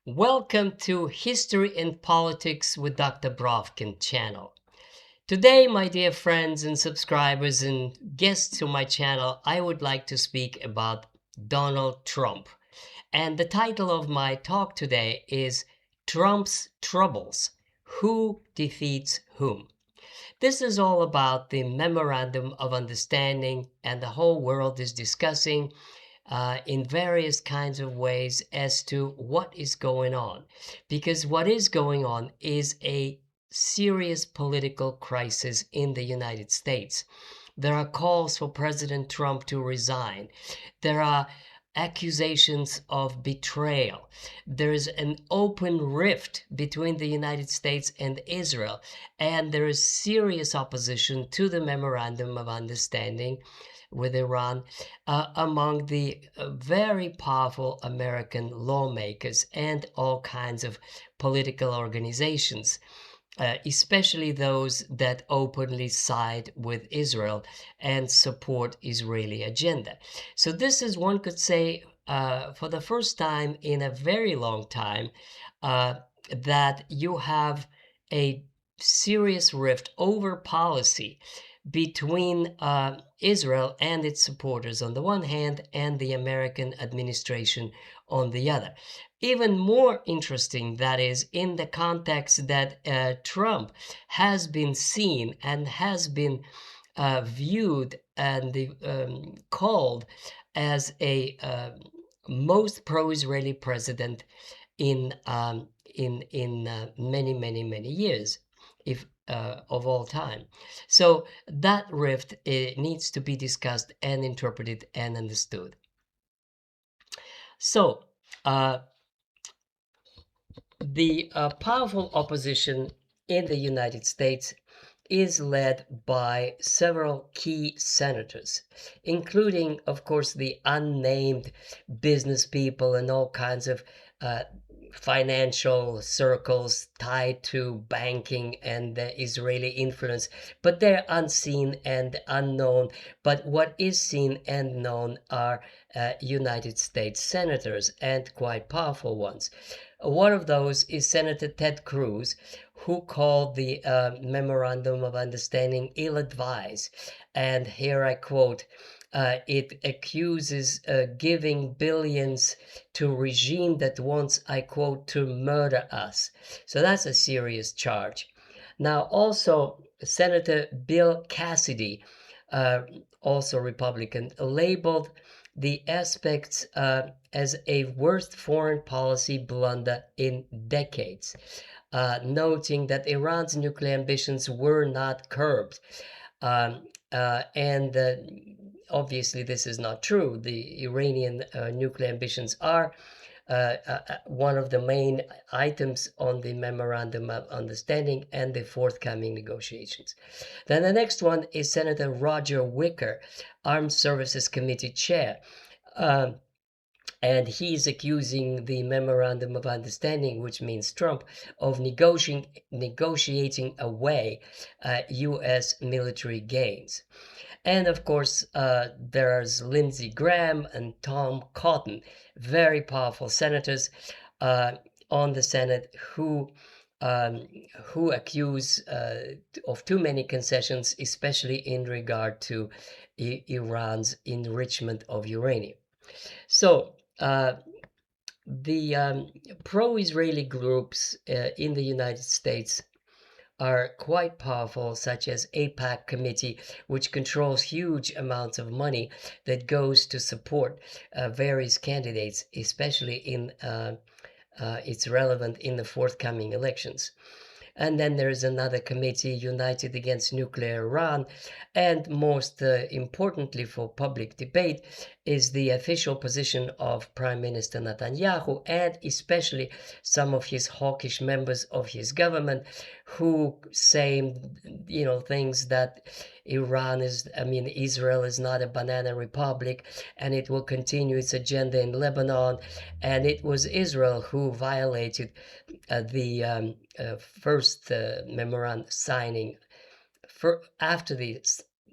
Welcome to History and Politics with Dr. Brovkin channel. Today, my dear friends and subscribers and guests to my channel, I would like to speak about Donald Trump. And the title of my talk today is Trump's Troubles: Who Defeats Whom? This is all about the Memorandum of Understanding, and the whole world is discussing in various kinds of ways as to what is going on. Because what is going on is a serious political crisis in the United States. There are calls for President Trump to resign. There are accusations of betrayal. There is an open rift between the United States and Israel, and there is serious opposition to the Memorandum of Understanding with Iran among the very powerful American lawmakers and all kinds of political organizations. Especially those that openly side with Israel and support Israeli agenda. So this is, one could say, for the first time in a very long time, uh, that you have a serious rift over policy between Israel and its supporters on the one hand, and the American administration on the other. Even more interesting, that is, in the context that Trump has been seen and has been viewed and called as a most pro-Israeli president in many years, if of all time. So that rift needs to be discussed and interpreted and understood. So the powerful opposition in the United States is led by several key senators, including, of course, the unnamed business people and all kinds of financial circles tied to banking and the Israeli influence, but they're unseen and unknown. But what is seen and known are United States senators, and quite powerful ones. One of those is Senator Ted Cruz, who called the Memorandum of Understanding ill-advised. And here I quote, it accuses giving billions to regime that wants, I quote, to murder us. So that's a serious charge. Now, also, Senator Bill Cassidy, uh, also Republican, labeled the aspects as a worst foreign policy blunder in decades, noting that Iran's nuclear ambitions were not curbed. And obviously, this is not true. The Iranian nuclear ambitions are one of the main items on the Memorandum of Understanding and the forthcoming negotiations. Then the next one is Senator Roger Wicker, Armed Services Committee chair. And he's accusing the Memorandum of Understanding, which means Trump, of negotiating away U.S. military gains. And of course, there's Lindsey Graham and Tom Cotton, very powerful senators on the Senate who accuse of too many concessions, especially in regard to Iran's enrichment of uranium. So the pro-Israeli groups in the United States are quite powerful, such as AIPAC committee, which controls huge amounts of money that goes to support various candidates, especially in it's relevant in the forthcoming elections. And then there is another committee, United Against Nuclear Iran. And most importantly for public debate is the official position of Prime Minister Netanyahu, and especially some of his hawkish members of his government who say, things that Israel is not a banana republic, and it will continue its agenda in Lebanon. And it was Israel who violated the first memorandum signing after the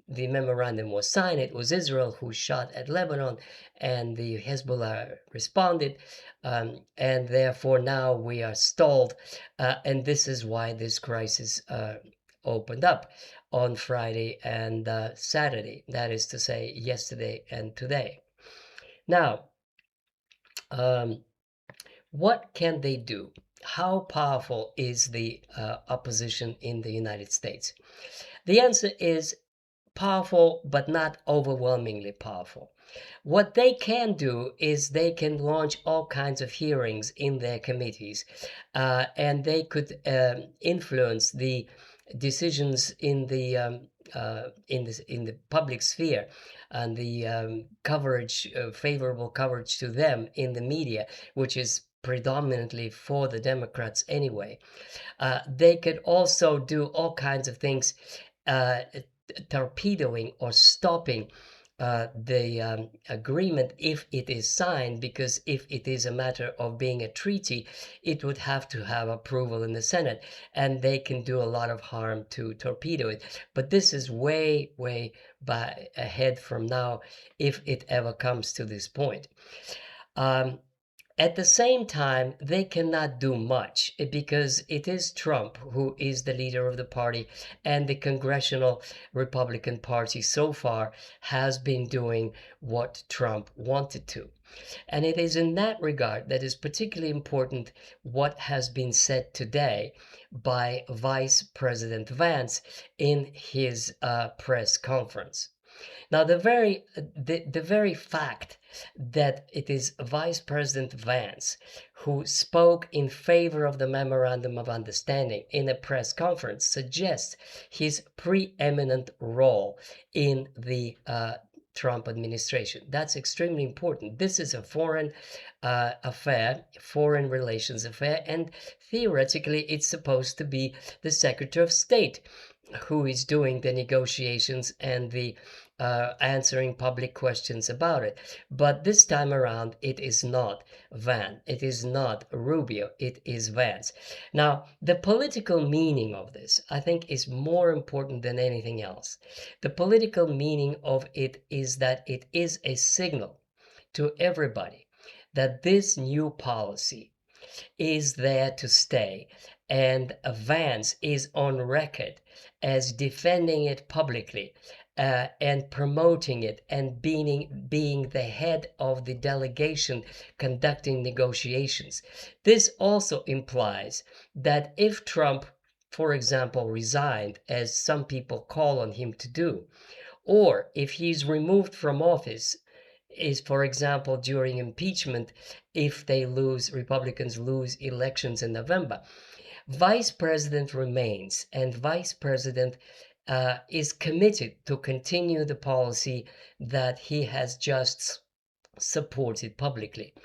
the memorandum was signed, it was Israel who shot at Lebanon, and the Hezbollah responded, and therefore now we are stalled, and this is why this crisis opened up on Friday and Saturday. That is to say, yesterday and today. Now, um, what can they do? How powerful is the opposition in the United States? The answer is powerful, but not overwhelmingly powerful. What they can do is they can launch all kinds of hearings in their committees, and they could influence the decisions in the public sphere, and the coverage, favorable coverage to them in the media, which is predominantly for the Democrats anyway. They could also do all kinds of things, uh, torpedoing or stopping the agreement if it is signed, because if it is a matter of being a treaty, it would have to have approval in the Senate, and they can do a lot of harm to torpedo it. But this is way, way ahead from now, if it ever comes to this point. Um, at the same time, they cannot do much because it is Trump who is the leader of the party, and the Congressional Republican Party so far has been doing what Trump wanted to. And it is in that regard that is particularly important what has been said today by Vice President Vance in his press conference. Now, the very fact that it is Vice President Vance who spoke in favor of the Memorandum of Understanding in a press conference suggests his preeminent role in the Trump administration. That's extremely important. This is a foreign affair, foreign relations affair, and theoretically, it's supposed to be the Secretary of State who is doing the negotiations and the answering public questions about it. But this time around, it is not it is not Rubio, it is Vance. Now, the political meaning of this, I think, is more important than anything else. The political meaning of it is that it is a signal to everybody that this new policy is there to stay, and Vance is on record as defending it publicly, and promoting it, and being the head of the delegation conducting negotiations. This also implies that if Trump, for example, resigned, as some people call on him to do, or if he's removed from office, is, for example, during impeachment, if Republicans lose elections in November, Vice President remains, and Vice President is committed to continue the policy that he has just supported publicly.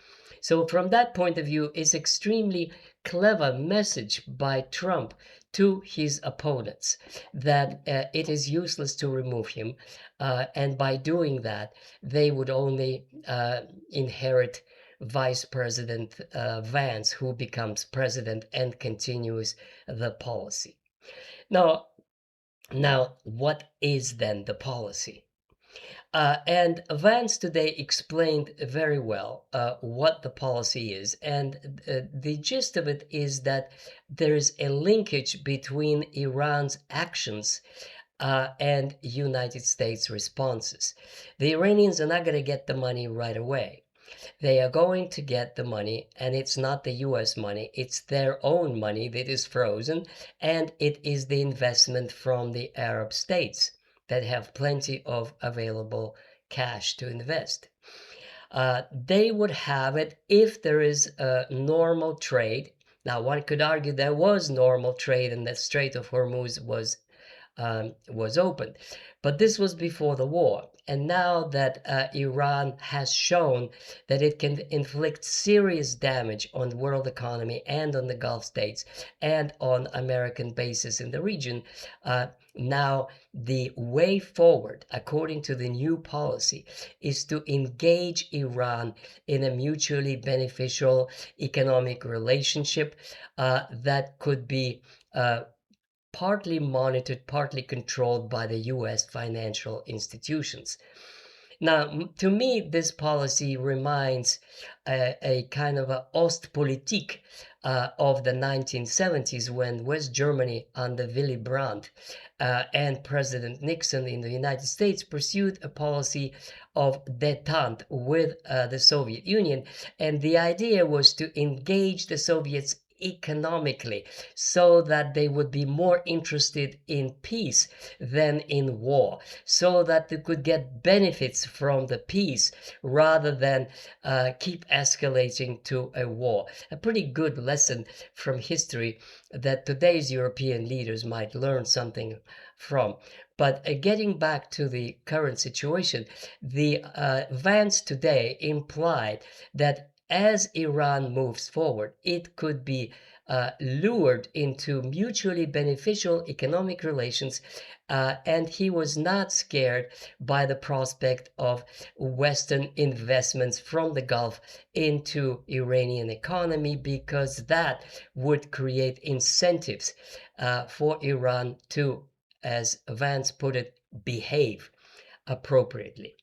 So from that point of view, it's extremely clever message by Trump to his opponents that it is useless to remove him, and by doing that, they would only inherit Vice President Vance, who becomes president and continues the policy. Now, what is then the policy? And Vance today explained very well what the policy is. And the gist of it is that there is a linkage between Iran's actions and United States responses. The Iranians are not going to get the money right away. They are going to get the money, and it's not the US money, it's their own money that is frozen, and it is the investment from the Arab states that have plenty of available cash to invest. They would have it if there is a normal trade. Now, one could argue there was normal trade and the Strait of Hormuz was opened. But this was before the war. And now that Iran has shown that it can inflict serious damage on the world economy and on the Gulf states and on American bases in the region, now the way forward, according to the new policy, is to engage Iran in a mutually beneficial economic relationship that could be partly monitored, partly controlled by the US financial institutions. Now, to me, this policy reminds a kind of a Ostpolitik of the 1970s, when West Germany under Willy Brandt and President Nixon in the United States pursued a policy of détente with the Soviet Union. And the idea was to engage the Soviets economically, so that they would be more interested in peace than in war, so that they could get benefits from the peace rather than keep escalating to a war. A pretty good lesson from history that today's European leaders might learn something from. But getting back to the current situation, the Vance today implied that as Iran moves forward, it could be lured into mutually beneficial economic relations, and he was not scared by the prospect of Western investments from the Gulf into Iranian economy, because that would create incentives for Iran to, as Vance put it, behave appropriately.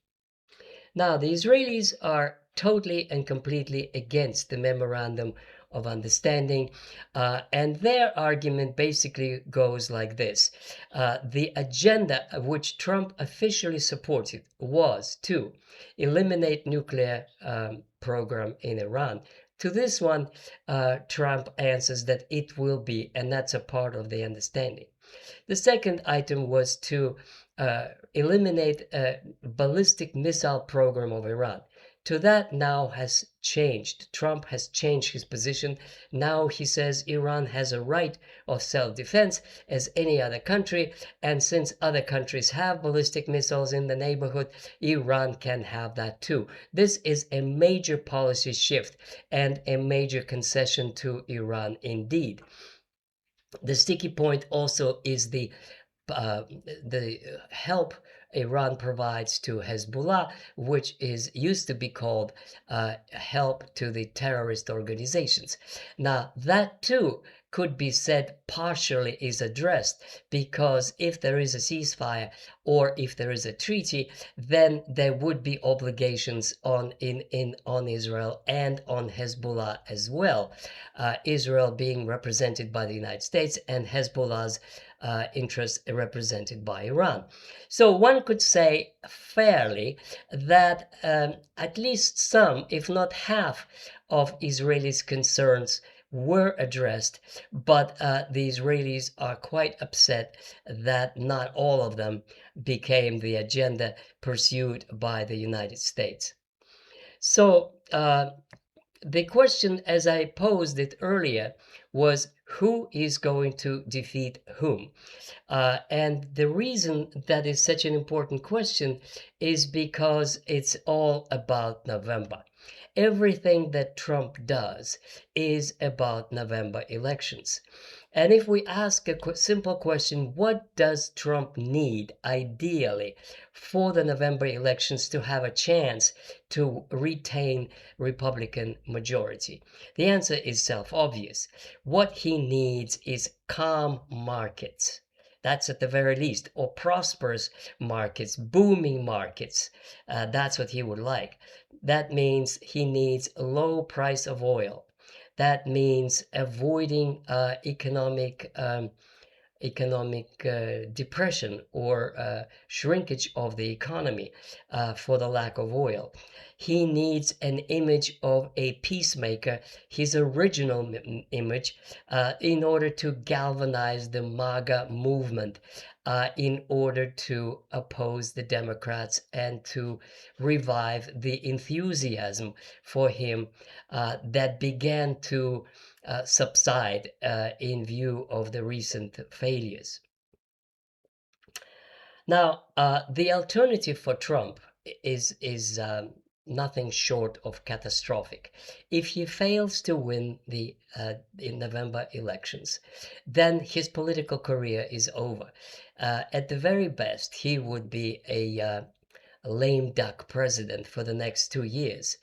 Now, the Israelis are totally and completely against the Memorandum of Understanding, and their argument basically goes like this. The agenda which Trump officially supported was to eliminate nuclear program in Iran. To this one, Trump answers that it will be, and that's a part of the understanding. The second item was to eliminate a ballistic missile program of Iran. To that now has changed. Trump has changed his position. Now he says Iran has a right of self-defense as any other country, and since other countries have ballistic missiles in the neighborhood, Iran can have that too. This is a major policy shift and a major concession to Iran indeed. The sticky point also is the help Iran provides to Hezbollah, which is used to be called help to the terrorist organizations. Now, that too could be said partially is addressed, because if there is a ceasefire or if there is a treaty, then there would be obligations on Israel and on Hezbollah as well. Israel being represented by the United States and Hezbollah's interests represented by Iran. So one could say fairly that at least some, if not half, of Israelis' concerns were addressed, but the Israelis are quite upset that not all of them became the agenda pursued by the United States. So the question, as I posed it earlier, was who is going to defeat whom? And the reason that is such an important question is because it's all about November. Everything that Trump does is about November elections. And if we ask a simple question, what does Trump need ideally for the November elections to have a chance to retain Republican majority? The answer is self-obvious. What he needs is calm markets. That's at the very least, or prosperous markets, booming markets. That's what he would like. That means he needs a low price of oil. That means avoiding economic depression or shrinkage of the economy for the lack of oil. He needs an image of a peacemaker, his original image, in order to galvanize the MAGA movement, in order to oppose the Democrats and to revive the enthusiasm for him that began to subside in view of the recent failures. Now, the alternative for Trump is nothing short of catastrophic. If he fails to win the in November elections, then his political career is over. At the very best, he would be a lame duck president for the next 2 years.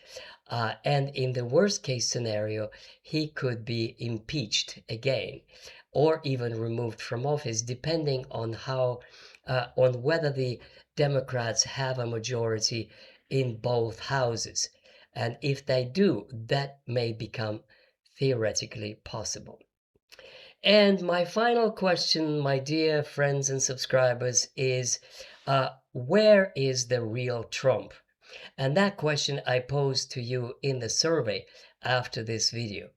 And in the worst case scenario, he could be impeached again. or even removed from office, depending on on whether the Democrats have a majority in both houses. And if they do, that may become theoretically possible. And my final question, my dear friends and subscribers, is where is the real Trump? And that question I posed to you in the survey after this video.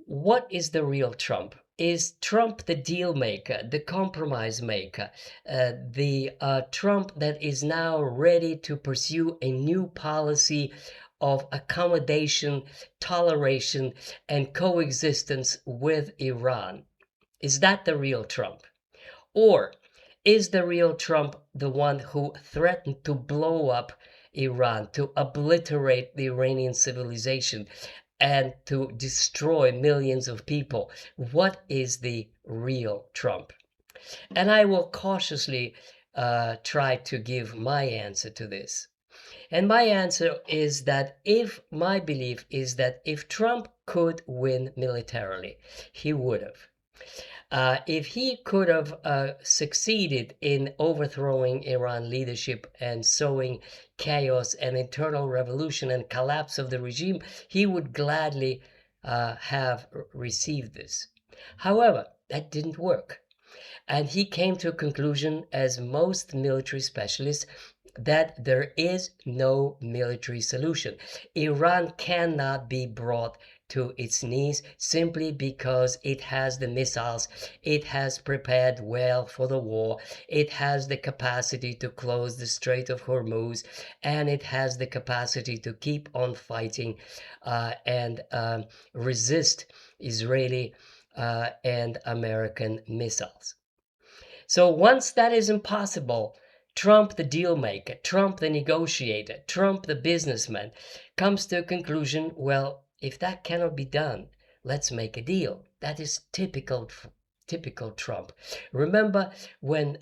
What is the real Trump? Is Trump the deal maker, the compromise maker, the Trump that is now ready to pursue a new policy of accommodation, toleration, and coexistence with Iran? Is that the real Trump? Or is the real Trump the one who threatened to blow up Iran, to obliterate the Iranian civilization, and to destroy millions of people? What is the real Trump? And I will cautiously try to give my answer to this. And my answer is that my belief is that if Trump could win militarily, he would have. If he could have succeeded in overthrowing Iran leadership and sowing chaos and internal revolution and collapse of the regime, he would gladly have received this. However, that didn't work. And he came to a conclusion, as most military specialists, that there is no military solution. Iran cannot be brought to its knees simply because it has the missiles, it has prepared well for the war, it has the capacity to close the Strait of Hormuz, and it has the capacity to keep on fighting and resist Israeli and American missiles. So once that is impossible, Trump, the deal maker, Trump, the negotiator, Trump, the businessman, comes to a conclusion, well, if that cannot be done, let's make a deal. That is typical Trump. Remember when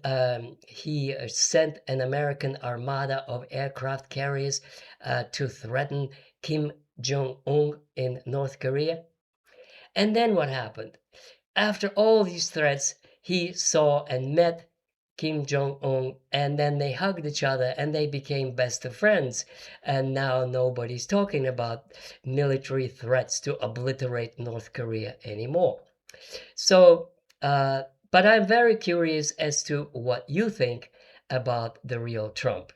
he sent an American armada of aircraft carriers to threaten Kim Jong-un in North Korea? And then what happened? After all these threats, he saw and met Kim Jong-un, and then they hugged each other and they became best of friends. And now nobody's talking about military threats to obliterate North Korea anymore. So, but I'm very curious as to what you think about the real Trump.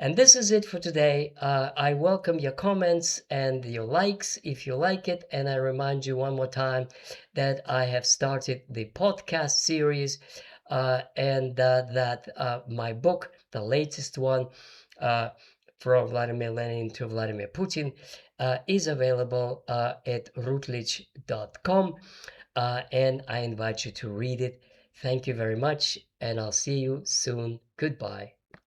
And this is it for today. I welcome your comments and your likes if you like it. And I remind you one more time that I have started the podcast series and that my book, the latest one, from Vladimir Lenin to Vladimir Putin, is available at routledge.com. And I invite you to read it. Thank you very much, and I'll see you soon. Goodbye.